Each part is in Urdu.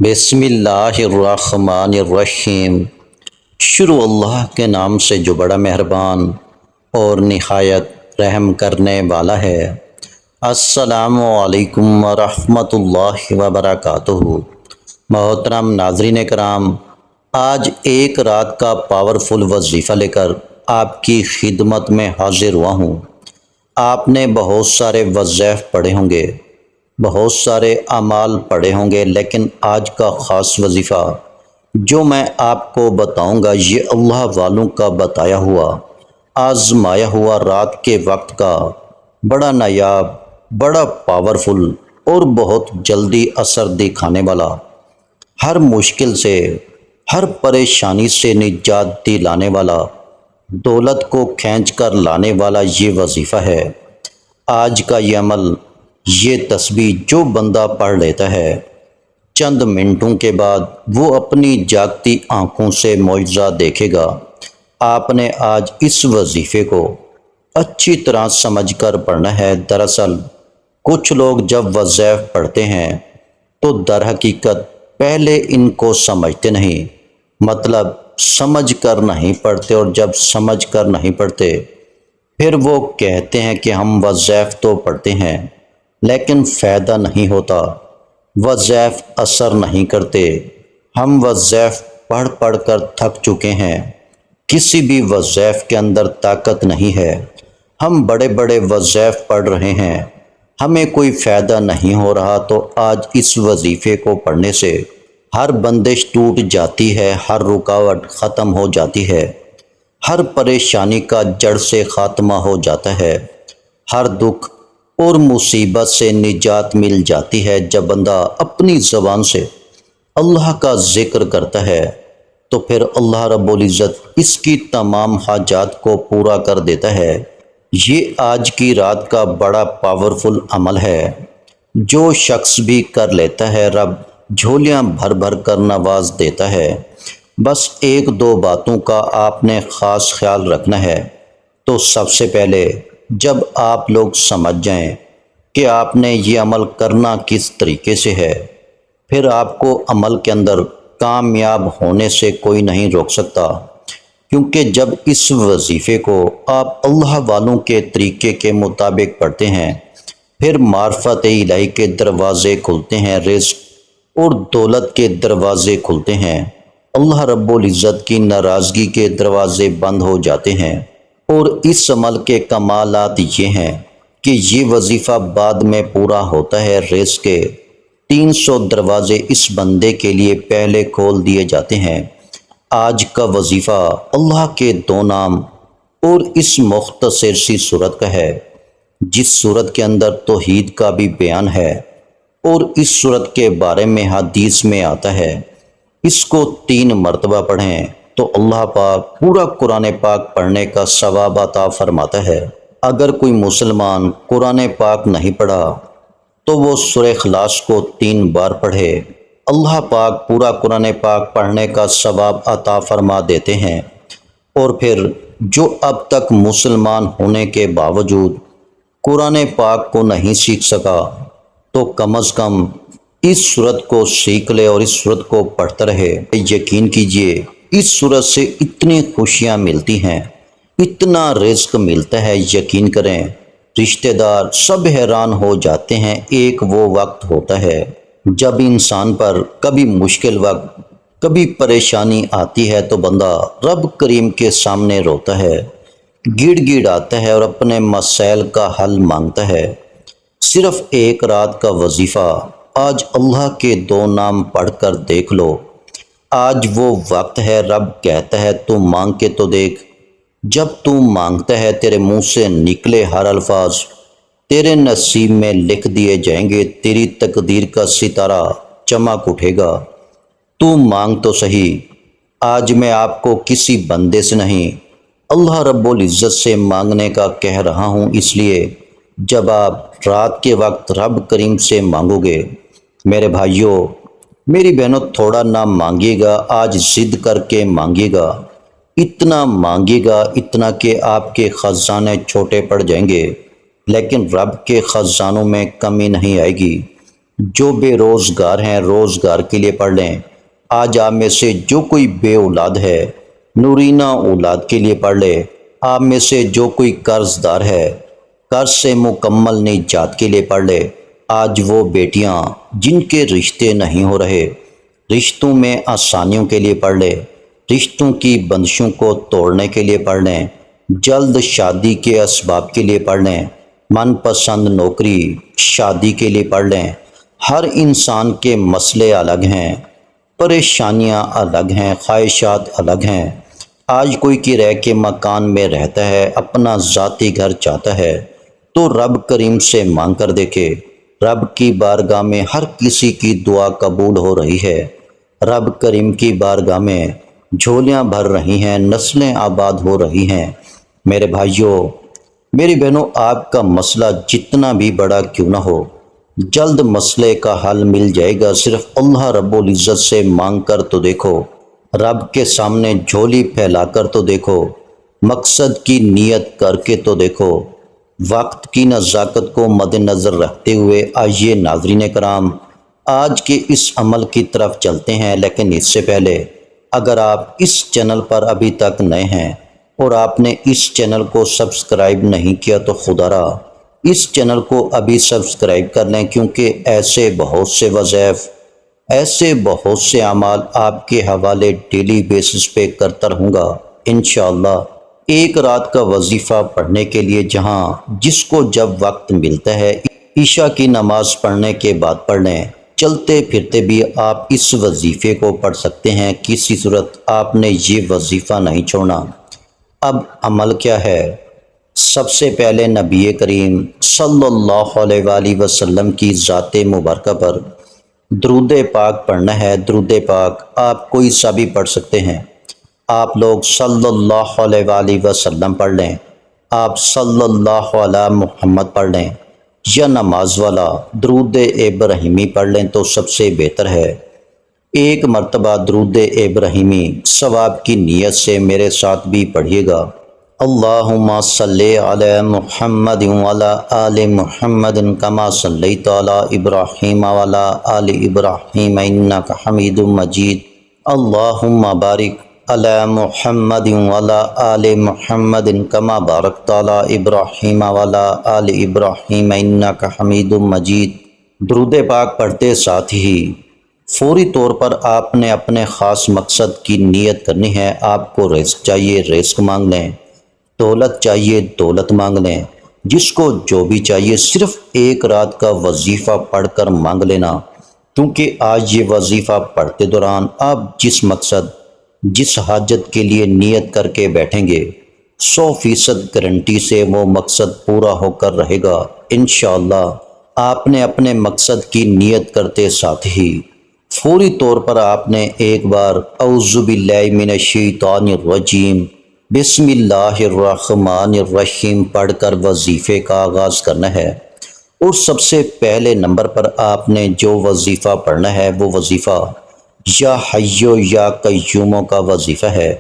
بسم اللہ الرحمن الرحیم۔ شروع اللہ کے نام سے جو بڑا مہربان اور نہایت رحم کرنے والا ہے۔ السلام علیکم ورحمۃ اللہ وبرکاتہ۔ محترم ناظرین کرام، آج ایک رات کا پاورفل وظیفہ لے کر آپ کی خدمت میں حاضر ہوا ہوں۔ آپ نے بہت سارے وظائف پڑھے ہوں گے، بہت سارے اعمال پڑھے ہوں گے، لیکن آج کا خاص وظیفہ جو میں آپ کو بتاؤں گا یہ اللہ والوں کا بتایا ہوا، آزمایا ہوا رات کے وقت کا بڑا نایاب، بڑا پاورفل اور بہت جلدی اثر دکھانے والا، ہر مشکل سے، ہر پریشانی سے نجات دلانے والا، دولت کو کھینچ کر لانے والا یہ وظیفہ ہے۔ آج کا یہ عمل، یہ تسبیح جو بندہ پڑھ لیتا ہے، چند منٹوں کے بعد وہ اپنی جاگتی آنکھوں سے معجزہ دیکھے گا۔ آپ نے آج اس وظیفے کو اچھی طرح سمجھ کر پڑھنا ہے۔ دراصل کچھ لوگ جب وظائف پڑھتے ہیں تو در حقیقت پہلے ان کو سمجھتے نہیں، مطلب سمجھ کر نہیں پڑھتے، اور جب سمجھ کر نہیں پڑھتے پھر وہ کہتے ہیں کہ ہم وظائف تو پڑھتے ہیں لیکن فائدہ نہیں ہوتا، وظائف اثر نہیں کرتے، ہم وظائف پڑھ پڑھ کر تھک چکے ہیں، کسی بھی وظائف کے اندر طاقت نہیں ہے، ہم بڑے بڑے وظائف پڑھ رہے ہیں، ہمیں کوئی فائدہ نہیں ہو رہا۔ تو آج اس وظیفے کو پڑھنے سے ہر بندش ٹوٹ جاتی ہے، ہر رکاوٹ ختم ہو جاتی ہے، ہر پریشانی کا جڑ سے خاتمہ ہو جاتا ہے، ہر دکھ اور مصیبت سے نجات مل جاتی ہے۔ جب بندہ اپنی زبان سے اللہ کا ذکر کرتا ہے تو پھر اللہ رب العزت اس کی تمام حاجات کو پورا کر دیتا ہے۔ یہ آج کی رات کا بڑا پاورفل عمل ہے، جو شخص بھی کر لیتا ہے رب جھولیاں بھر بھر کر نواز دیتا ہے۔ بس ایک دو باتوں کا آپ نے خاص خیال رکھنا ہے۔ تو سب سے پہلے جب آپ لوگ سمجھ جائیں کہ آپ نے یہ عمل کرنا کس طریقے سے ہے، پھر آپ کو عمل کے اندر کامیاب ہونے سے کوئی نہیں روک سکتا، کیونکہ جب اس وظیفے کو آپ اللہ والوں کے طریقے کے مطابق پڑھتے ہیں پھر معرفت الہی کے دروازے کھلتے ہیں، رزق اور دولت کے دروازے کھلتے ہیں، اللہ رب العزت کی ناراضگی کے دروازے بند ہو جاتے ہیں۔ اور اس عمل کے کمالات یہ ہیں کہ یہ وظیفہ بعد میں پورا ہوتا ہے، رزق کے 300 دروازے اس بندے کے لیے پہلے کھول دیے جاتے ہیں۔ آج کا وظیفہ اللہ کے دو نام اور اس مختصر سی صورت کا ہے، جس صورت کے اندر توحید کا بھی بیان ہے، اور اس صورت کے بارے میں حدیث میں آتا ہے اس کو 3 مرتبہ پڑھیں تو اللہ پاک پورا قرآن پاک پڑھنے کا ثواب عطا فرماتا ہے۔ اگر کوئی مسلمان قرآن پاک نہیں پڑھا تو وہ سورہ اخلاص کو 3 بار پڑھے، اللہ پاک پورا قرآن پاک پڑھنے کا ثواب عطا فرما دیتے ہیں۔ اور پھر جو اب تک مسلمان ہونے کے باوجود قرآن پاک کو نہیں سیکھ سکا تو کم از کم اس صورت کو سیکھ لے اور اس صورت کو پڑھتا رہے۔ یقین کیجئے اس صورت سے اتنی خوشیاں ملتی ہیں، اتنا رزق ملتا ہے، یقین کریں رشتہ دار سب حیران ہو جاتے ہیں۔ ایک وہ وقت ہوتا ہے جب انسان پر کبھی مشکل وقت، کبھی پریشانی آتی ہے تو بندہ رب کریم کے سامنے روتا ہے، گڑ گڑ آتا ہے اور اپنے مسائل کا حل مانگتا ہے۔ صرف ایک رات کا وظیفہ، آج اللہ کے 2 نام پڑھ کر دیکھ لو۔ آج وہ وقت ہے، رب کہتا ہے تو مانگ کے تو دیکھ، جب تو مانگتا ہے تیرے منہ سے نکلے ہر الفاظ تیرے نصیب میں لکھ دیے جائیں گے، تیری تقدیر کا ستارہ چمک اٹھے گا۔ تو مانگ تو صحیح۔ آج میں آپ کو کسی بندے سے نہیں، اللہ رب العزت سے مانگنے کا کہہ رہا ہوں، اس لیے جب آپ رات کے وقت رب کریم سے مانگو گے، میرے بھائیوں، میری بہنوں، تھوڑا نہ مانگیے گا، آج ضد کر کے مانگیے گا، اتنا مانگیے گا اتنا کہ آپ کے خزانے چھوٹے پڑ جائیں گے، لیکن رب کے خزانوں میں کمی نہیں آئے گی۔ جو بے روزگار ہیں روزگار کے لیے پڑھ لیں۔ آج آپ میں سے جو کوئی بے اولاد ہے نورینہ اولاد کے لیے پڑھ لے۔ آپ میں سے جو کوئی قرض دار ہے قرض سے مکمل نجات کے لیے پڑھ لے۔ آج وہ بیٹیاں جن کے رشتے نہیں ہو رہے رشتوں میں آسانیوں کے لیے پڑھ لے۔ رشتوں کی بندشوں کو توڑنے کے لیے پڑھ لیں۔ جلد شادی کے اسباب کے لیے پڑھ لیں۔ من پسند نوکری شادی کے لیے پڑھ لیں۔ ہر انسان کے مسئلے الگ ہیں، پریشانیاں الگ ہیں، خواہشات الگ ہیں۔ آج کوئی کرائے کے مکان میں رہتا ہے، اپنا ذاتی گھر چاہتا ہے تو رب کریم سے مانگ کر دیکھے۔ رب کی بارگاہ میں ہر کسی کی دعا قبول ہو رہی ہے۔ رب کریم کی بارگاہ میں جھولیاں بھر رہی ہیں، نسلیں آباد ہو رہی ہیں۔ میرے بھائیوں، میری بہنوں، آپ کا مسئلہ جتنا بھی بڑا کیوں نہ ہو جلد مسئلے کا حل مل جائے گا۔ صرف اللہ رب العزت سے مانگ کر تو دیکھو، رب کے سامنے جھولی پھیلا کر تو دیکھو، مقصد کی نیت کر کے تو دیکھو۔ وقت کی نزاکت کو مد نظر رکھتے ہوئے آئیے ناظرین کرام آج کے اس عمل کی طرف چلتے ہیں، لیکن اس سے پہلے اگر آپ اس چینل پر ابھی تک نئے ہیں اور آپ نے اس چینل کو سبسکرائب نہیں کیا تو خدا را اس چینل کو ابھی سبسکرائب کر لیں، کیونکہ ایسے بہت سے وظائف، ایسے بہت سے اعمال آپ کے حوالے ڈیلی بیسس پہ کرتا رہوں گا انشاءاللہ۔ ایک رات کا وظیفہ پڑھنے کے لیے جہاں جس کو جب وقت ملتا ہے عشاء کی نماز پڑھنے کے بعد پڑھ لیں۔ چلتے پھرتے بھی آپ اس وظیفے کو پڑھ سکتے ہیں، کسی صورت آپ نے یہ وظیفہ نہیں چھوڑنا۔ اب عمل کیا ہے؟ سب سے پہلے نبی کریم صلی اللہ علیہ وآلہ وسلم کی ذات مبارکہ پر درود پاک پڑھنا ہے۔ درود پاک آپ کوئی سا بھی پڑھ سکتے ہیں۔ آپ لوگ صلی اللہ علیہ وآلہ وسلم پڑھ لیں، آپ صلی اللہ علیہ محمد پڑھ لیں، یا نماز والا درود ابراہیمی پڑھ لیں تو سب سے بہتر ہے۔ ایک مرتبہ درود ابراہیمی ثواب کی نیت سے میرے ساتھ بھی پڑھیے گا۔ اللہم صلی علی محمد وعلی آل محمد کما صلیت علی ابراہیم وعلی آل ابراہیم انک حمید مجید۔ اللہم بارک علی محمد وعلی آل محمد کما بارکت علی ابراہیم وعلی آل ابراہیم انک حمید مجید۔ درود پاک پڑھتے ساتھ ہی فوری طور پر آپ نے اپنے خاص مقصد کی نیت کرنی ہے۔ آپ کو رزق چاہیے، رزق مانگ لیں، دولت چاہیے، دولت مانگ لیں، جس کو جو بھی چاہیے صرف ایک رات کا وظیفہ پڑھ کر مانگ لینا، کیونکہ آج یہ وظیفہ پڑھتے دوران آپ جس مقصد، جس حاجت کے لیے نیت کر کے بیٹھیں گے 100% گارنٹی سے وہ مقصد پورا ہو کر رہے گا انشاءاللہ۔ آپ نے اپنے مقصد کی نیت کرتے ساتھ ہی فوری طور پر آپ نے ایک بار اعوذ باللہ من الشیطان الرجیم بسم اللہ الرحمن الرحیم پڑھ کر وظیفے کا آغاز کرنا ہے۔ اور سب سے پہلے نمبر پر آپ نے جو وظیفہ پڑھنا ہے وہ وظیفہ یا حیو یا قیوموں کا وظیفہ ہے۔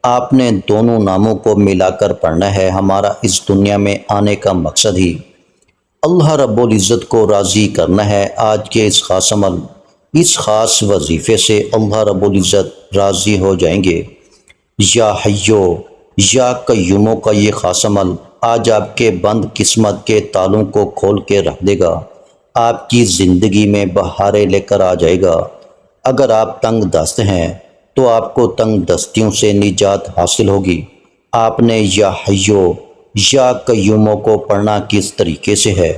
آپ نے دونوں ناموں کو ملا کر پڑھنا ہے۔ ہمارا اس دنیا میں آنے کا مقصد ہی اللہ رب العزت کو راضی کرنا ہے۔ آج کے اس خاص عمل، اس خاص وظیفے سے اللہ رب العزت راضی ہو جائیں گے۔ یا حیو یا قیوموں کا یہ خاص عمل آج آپ کے بند قسمت کے تالوں کو کھول کے رکھ دے گا، آپ کی زندگی میں بہاریں لے کر آ جائے گا۔ اگر آپ تنگ دست ہیں تو آپ کو تنگ دستیوں سے نجات حاصل ہوگی۔ آپ نے یا حیو یا قیوموں کو پڑھنا کس طریقے سے ہے؟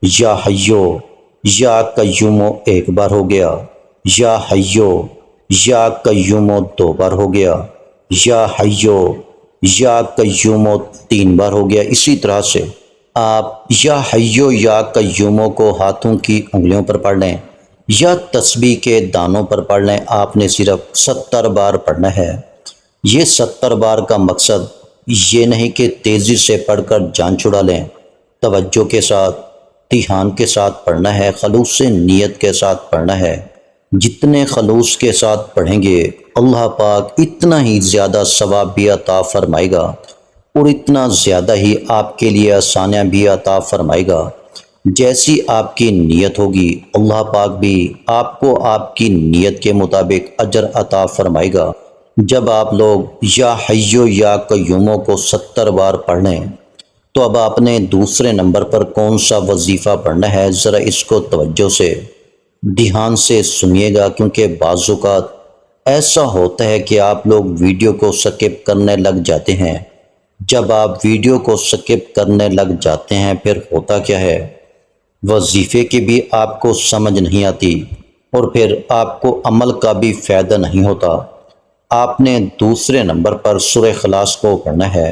یا حیو یا قیوموں ایک بار ہو گیا، یا حیو یا قیوموں 2 بار ہو گیا، یا حیو یا قیوموں 3 بار ہو گیا۔ اسی طرح سے آپ یا حیو یا قیوموں کو ہاتھوں کی انگلیوں پر پڑھ لیں یا تسبیح کے دانوں پر پڑھ لیں۔ آپ نے صرف 70 بار پڑھنا ہے۔ یہ 70 بار کا مقصد یہ نہیں کہ تیزی سے پڑھ کر جان چھڑا لیں، توجہ کے ساتھ، دھیان کے ساتھ پڑھنا ہے، خلوص سے نیت کے ساتھ پڑھنا ہے۔ جتنے خلوص کے ساتھ پڑھیں گے اللہ پاک اتنا ہی زیادہ ثواب بھی عطا فرمائے گا اور اتنا زیادہ ہی آپ کے لیے آسانیاں بھی عطا فرمائے گا۔ جیسی آپ کی نیت ہوگی اللہ پاک بھی آپ کو آپ کی نیت کے مطابق اجر عطا فرمائے گا۔ جب آپ لوگ یا حیو یا قیوموں کو 70 بار پڑھ لیں تو اب آپ نے دوسرے نمبر پر کون سا وظیفہ پڑھنا ہے، ذرا اس کو توجہ سے دھیان سے سنیے گا، کیونکہ بعض اوقات ایسا ہوتا ہے کہ آپ لوگ ویڈیو کو سکپ کرنے لگ جاتے ہیں۔ جب آپ ویڈیو کو سکپ کرنے لگ جاتے ہیں پھر ہوتا کیا ہے، وظیفے کی بھی آپ کو سمجھ نہیں آتی اور پھر آپ کو عمل کا بھی فائدہ نہیں ہوتا۔ آپ نے دوسرے نمبر پر سورہ اخلاص کو پڑھنا ہے۔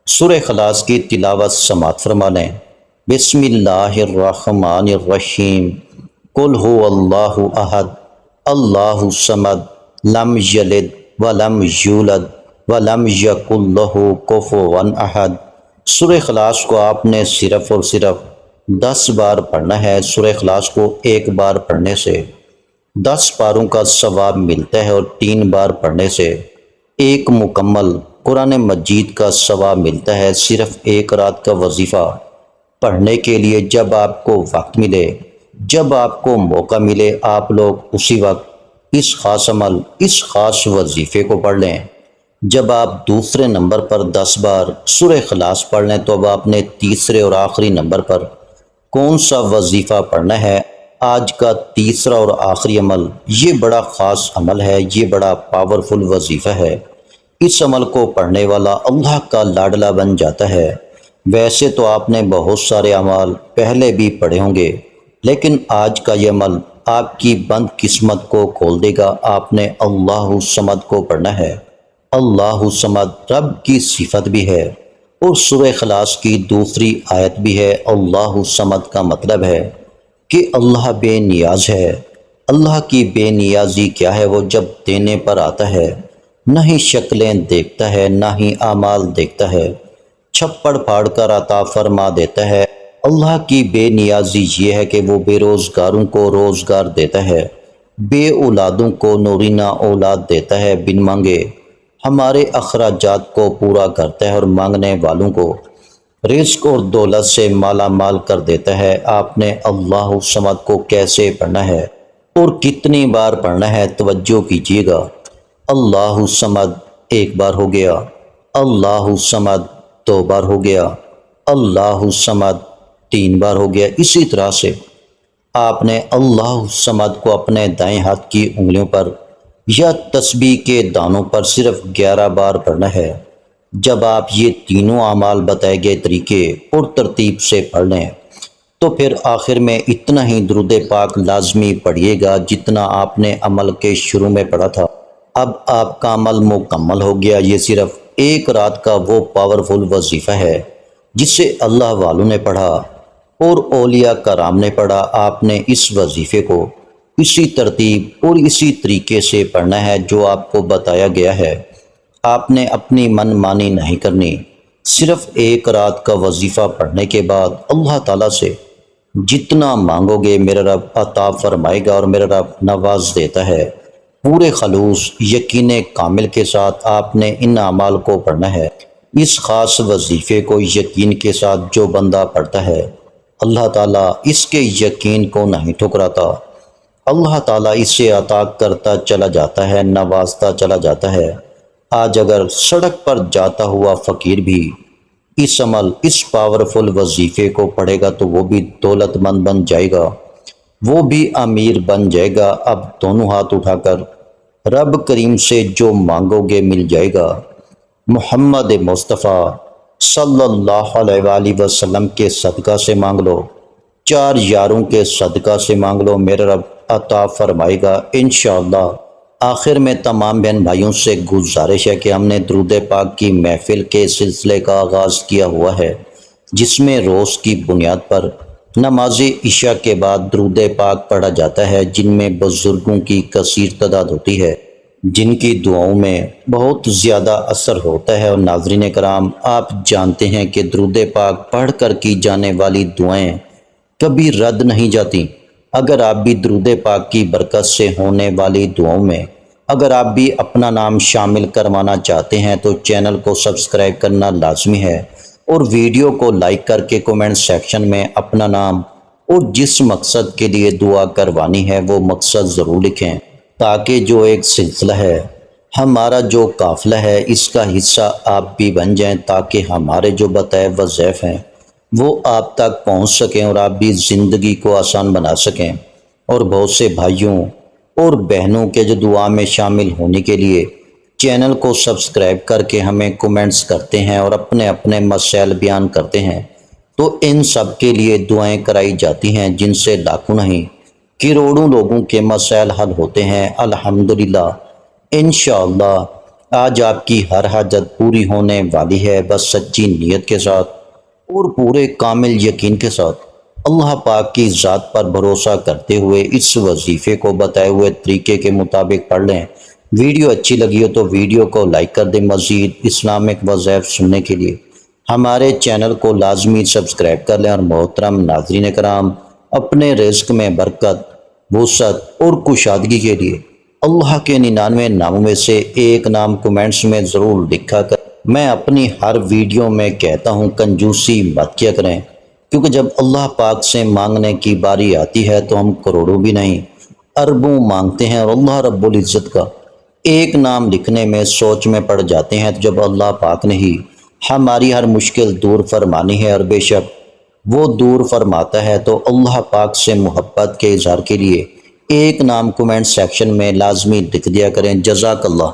سورہ اخلاص کی تلاوت سماعت فرما لیں۔ بسم اللہ الرحمن الرحیم، قل هو اللہ احد اللہ الصمد لم یلد ولم یولد ولم یکن لہ کفوا احد۔ سورہ اخلاص کو آپ نے صرف اور صرف 10 بار پڑھنا ہے۔ سورہ اخلاص کو ایک بار پڑھنے سے 10 پاروں کا ثواب ملتا ہے اور 3 بار پڑھنے سے ایک مکمل قرآن مجید کا ثواب ملتا ہے۔ صرف ایک رات کا وظیفہ پڑھنے کے لیے جب آپ کو وقت ملے، جب آپ کو موقع ملے، آپ لوگ اسی وقت اس خاص عمل، اس خاص وظیفے کو پڑھ لیں۔ جب آپ دوسرے نمبر پر 10 بار سورہ اخلاص پڑھ لیں تو اب آپ نے تیسرے اور آخری نمبر پر کون سا وظیفہ پڑھنا ہے۔ آج کا تیسرا اور آخری عمل یہ بڑا خاص عمل ہے، یہ بڑا پاورفل وظیفہ ہے۔ اس عمل کو پڑھنے والا اللہ کا لاڈلا بن جاتا ہے۔ ویسے تو آپ نے بہت سارے اعمال پہلے بھی پڑھے ہوں گے، لیکن آج کا یہ عمل آپ کی بند قسمت کو کھول دے گا۔ آپ نے اللہ الصمد کو پڑھنا ہے۔ اللہ الصمد رب کی صفت بھی ہے اور سورہ اخلاص کی دوسری آیت بھی ہے۔ اللہ الصمد کا مطلب ہے کہ اللہ بے نیاز ہے۔ اللہ کی بے نیازی کیا ہے؟ وہ جب دینے پر آتا ہے نہ ہی شکلیں دیکھتا ہے، نہ ہی اعمال دیکھتا ہے، چھپڑ پھاڑ کر عطا فرما دیتا ہے۔ اللہ کی بے نیازی یہ ہے کہ وہ بے روزگاروں کو روزگار دیتا ہے، بے اولادوں کو نورینہ اولاد دیتا ہے، بن مانگے ہمارے اخراجات کو پورا کرتا ہے اور مانگنے والوں کو رزق اور دولت سے مالا مال کر دیتا ہے۔ آپ نے اللہ الصمد کو کیسے پڑھنا ہے اور کتنی بار پڑھنا ہے، توجہ کیجیے گا۔ اللہ الصمد ایک بار ہو گیا، اللہ الصمد 2 بار ہو گیا، اللہ الصمد 3 بار ہو گیا۔ اسی طرح سے آپ نے اللہ الصمد کو اپنے دائیں ہاتھ کی انگلیوں پر یا تسبیح کے دانوں پر صرف 11 بار پڑھنا ہے۔ جب آپ یہ تینوں اعمال بتائے گئے طریقے اور ترتیب سے پڑھ لیں تو پھر آخر میں اتنا ہی درود پاک لازمی پڑھیے گا جتنا آپ نے عمل کے شروع میں پڑھا تھا۔ اب آپ کا عمل مکمل ہو گیا۔ یہ صرف ایک رات کا وہ پاورفل وظیفہ ہے جسے اللہ والوں نے پڑھا اور اولیاء کرام نے پڑھا۔ آپ نے اس وظیفے کو اسی ترتیب اور اسی طریقے سے پڑھنا ہے جو آپ کو بتایا گیا ہے۔ آپ نے اپنی من مانی نہیں کرنی۔ صرف ایک رات کا وظیفہ پڑھنے کے بعد اللہ تعالیٰ سے جتنا مانگو گے میرا رب عطا فرمائے گا اور میرا رب نواز دیتا ہے۔ پورے خلوص یقین کامل کے ساتھ آپ نے ان اعمال کو پڑھنا ہے۔ اس خاص وظیفے کو یقین کے ساتھ جو بندہ پڑھتا ہے اللہ تعالیٰ اس کے یقین کو نہیں ٹھکراتا۔ اللہ تعالیٰ اسے عطا کرتا چلا جاتا ہے، نوازتا چلا جاتا ہے۔ آج اگر سڑک پر جاتا ہوا فقیر بھی اس عمل، اس پاورفل وظیفے کو پڑھے گا تو وہ بھی دولت مند بن جائے گا، وہ بھی امیر بن جائے گا۔ اب دونوں ہاتھ اٹھا کر رب کریم سے جو مانگو گے مل جائے گا۔ محمد مصطفیٰ صلی اللہ علیہ وآلہ وسلم کے صدقہ سے مانگ لو، 4 یاروں کے صدقہ سے مانگ لو، میرا رب عطا فرمائے گا انشاءاللہ۔ آخر میں تمام بہن بھائیوں سے گزارش ہے کہ ہم نے درود پاک کی محفل کے سلسلے کا آغاز کیا ہوا ہے، جس میں روز کی بنیاد پر نماز عشاء کے بعد درود پاک پڑھا جاتا ہے، جن میں بزرگوں کی کثیر تعداد ہوتی ہے، جن کی دعاؤں میں بہت زیادہ اثر ہوتا ہے۔ اور ناظرین کرام، آپ جانتے ہیں کہ درود پاک پڑھ کر کی جانے والی دعائیں کبھی رد نہیں جاتی۔ اگر آپ بھی درود پاک کی برکت سے ہونے والی دعاؤں میں اگر آپ بھی اپنا نام شامل کروانا چاہتے ہیں تو چینل کو سبسکرائب کرنا لازمی ہے اور ویڈیو کو لائک کر کے کومنٹ سیکشن میں اپنا نام اور جس مقصد کے لیے دعا کروانی ہے وہ مقصد ضرور لکھیں، تاکہ جو ایک سلسلہ ہے، ہمارا جو قافلہ ہے، اس کا حصہ آپ بھی بن جائیں، تاکہ ہمارے جو بتائے وظائف ہیں وہ آپ تک پہنچ سکیں اور آپ بھی زندگی کو آسان بنا سکیں۔ اور بہت سے بھائیوں اور بہنوں کے جو دعا میں شامل ہونے کے لیے چینل کو سبسکرائب کر کے ہمیں کومنٹس کرتے ہیں اور اپنے اپنے مسائل بیان کرتے ہیں، تو ان سب کے لیے دعائیں کرائی جاتی ہیں، جن سے لاکھوں نہیں کروڑوں لوگوں کے مسائل حل ہوتے ہیں الحمدللہ۔ انشاءاللہ آج آپ کی ہر حاجت پوری ہونے والی ہے، بس سچی نیت کے ساتھ اور پورے کامل یقین کے ساتھ اللہ پاک کی ذات پر بھروسہ کرتے ہوئے اس وظیفے کو بتائے ہوئے طریقے کے مطابق پڑھ لیں۔ ویڈیو اچھی لگی ہو تو ویڈیو کو لائک کر دیں۔ مزید اسلامک وظائف سننے کے لیے ہمارے چینل کو لازمی سبسکرائب کر لیں۔ اور محترم ناظرین کرام، اپنے رزق میں برکت، وسعت اور کشادگی کے لیے اللہ کے 99 ناموں میں سے ایک نام کومنٹس میں ضرور لکھا کر۔ میں اپنی ہر ویڈیو میں کہتا ہوں کنجوسی مت کیا کریں، کیونکہ جب اللہ پاک سے مانگنے کی باری آتی ہے تو ہم کروڑوں بھی نہیں اربوں مانگتے ہیں، اور اللہ رب العزت کا ایک نام لکھنے میں سوچ میں پڑ جاتے ہیں۔ تو جب اللہ پاک نے ہی ہماری ہر مشکل دور فرمانی ہے، اور بے شک وہ دور فرماتا ہے، تو اللہ پاک سے محبت کے اظہار کے لیے ایک نام کومنٹ سیکشن میں لازمی لکھ دیا کریں۔ جزاک اللہ۔